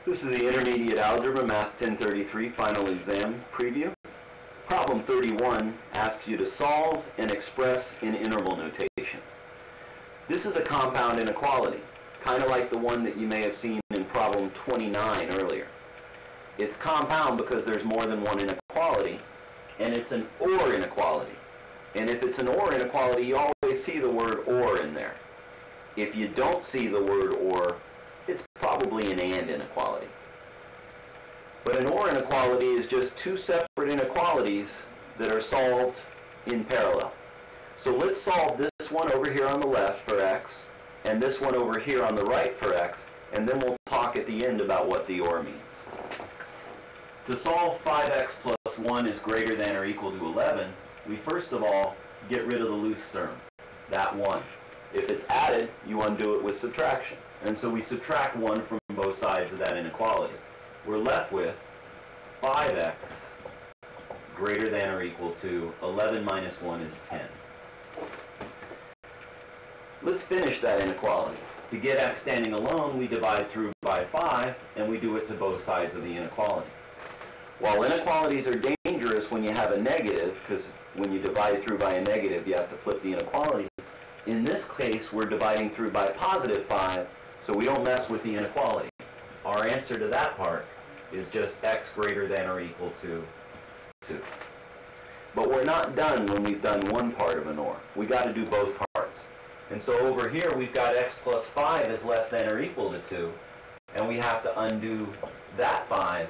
This is the Intermediate Algebra Math 1033 Final Exam Preview. Problem 31 asks you to solve and express in interval notation. This is a compound inequality, kind of like the one that you may have seen in problem 29 earlier. It's compound because there's more than one inequality, and it's an OR inequality. And if it's an OR inequality, you always see the word OR in there. If you don't see the word OR, it's probably an AND inequality. But an OR inequality is just two separate inequalities that are solved in parallel. So let's solve this one over here on the left for x, and this one over here on the right for x, and then we'll talk at the end about what the OR means. To solve 5x plus 1 is greater than or equal to 11, we first of all get rid of the loose term, that 1. If it's added, you undo it with subtraction. And so we subtract 1 from both sides of that inequality. We're left with 5x greater than or equal to 11 minus 1 is 10. Let's finish that inequality. To get x standing alone, we divide through by 5, and we do it to both sides of the inequality. While inequalities are dangerous when you have a negative, because when you divide through by a negative, you have to flip the inequality. In this case, we're dividing through by positive 5, so we don't mess with the inequality. Our answer to that part is just x greater than or equal to 2. But we're not done when we've done one part of an OR. We got to do both parts. And so over here, we've got x plus 5 is less than or equal to 2, and we have to undo that 5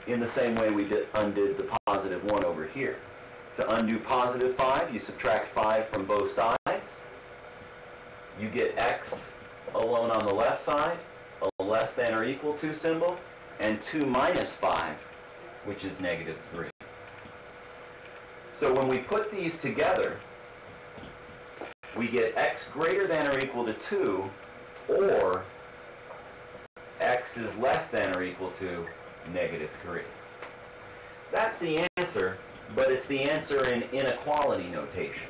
in the same way we undid the positive 1 over here. To undo positive 5, you subtract 5 from both sides. You get x alone on the left side, a less than or equal to symbol, and 2 minus 5, which is negative 3. So when we put these together, we get x greater than or equal to 2, or x is less than or equal to negative 3. That's the answer, but it's the answer in inequality notation.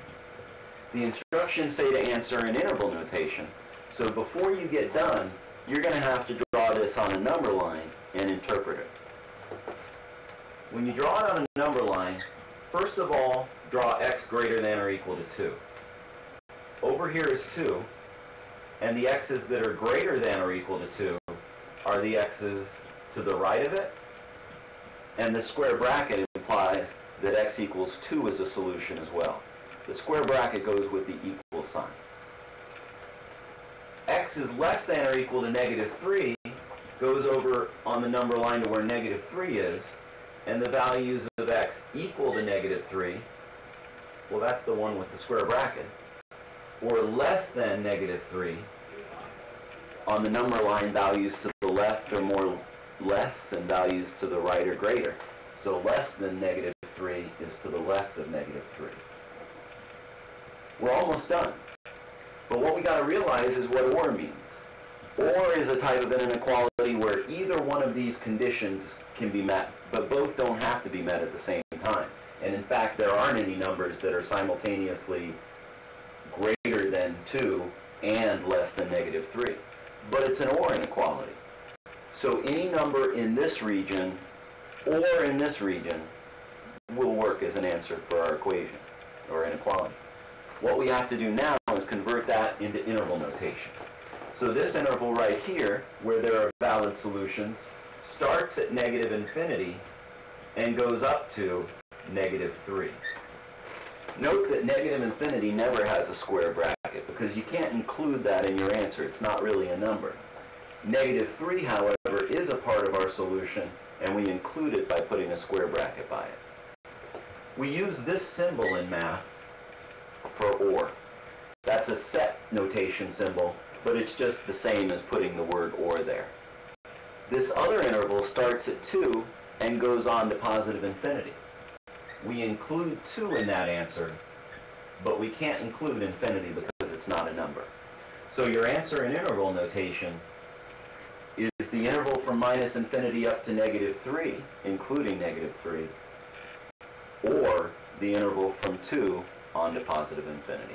The instructions say to answer in interval notation. So before you get done, you're going to have to draw this on a number line and interpret it. When you draw it on a number line, first of all, draw x greater than or equal to 2. Over here is 2, and the x's that are greater than or equal to 2 are the x's to the right of it, and the square bracket implies that x equals 2 is a solution as well. The square bracket goes with the equal sign. X is less than or equal to negative 3 goes over on the number line to where negative 3 is, and the values of x equal to negative 3, well, that's the one with the square bracket, or less than negative 3, on the number line, values to the left are more less, and values to the right are greater. So less than negative 3 is to the left of negative 3. We're almost done. But what we got to realize is what OR means. OR is a type of an inequality where either one of these conditions can be met, but both don't have to be met at the same time. And in fact, there aren't any numbers that are simultaneously greater than 2 and less than negative 3. But it's an OR inequality. So any number in this region or in this region will work as an answer for our equation or inequality. What we have to do now is convert that into interval notation. So this interval right here, where there are valid solutions, starts at negative infinity and goes up to negative 3. Note that negative infinity never has a square bracket because you can't include that in your answer. It's not really a number. Negative 3, however, is a part of our solution, and we include it by putting a square bracket by it. We use this symbol in math for OR. That's a set notation symbol, but it's just the same as putting the word OR there. This other interval starts at 2 and goes on to positive infinity. We include 2 in that answer, but we can't include infinity because it's not a number. So your answer in interval notation is the interval from minus infinity up to negative 3, including negative 3, or the interval from 2 on to positive infinity.